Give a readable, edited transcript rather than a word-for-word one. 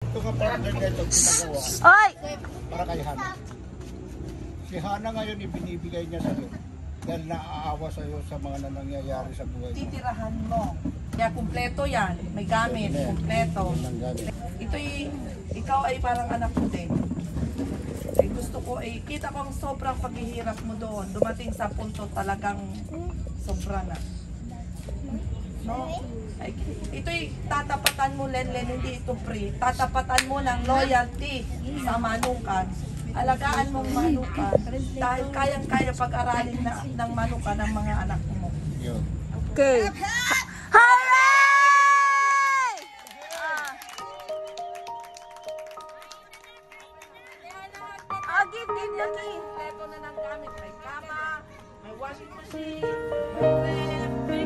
Ito nga partner na ito ginagawa Oy! para kay Hana. Si Hana ngayon ibinibigay niya sa'yo dahil naaawa sa'yo sa mga nangyayari sa buhay mo. Titirahan mo. Kaya kumpleto yan. May gamit, kumpleto. Ikaw ay parang anak ko din. Ay gusto ko ay kita ko ang sobrang paghihirap mo doon. Dumating sa punto talagang sobra na. No? Ay, ito'y tatapatan mo, Lenlen, hindi ito free. Tatapatan mo ng loyalty sa manukan. Alagaan mong manukan dahil kayang-kaya pag-aralin ng manukan ng mga anak mo. Okay. Hooray! Agit din yan eh. Kompleto na ng gamit. May kama, may washing machine, may ref, may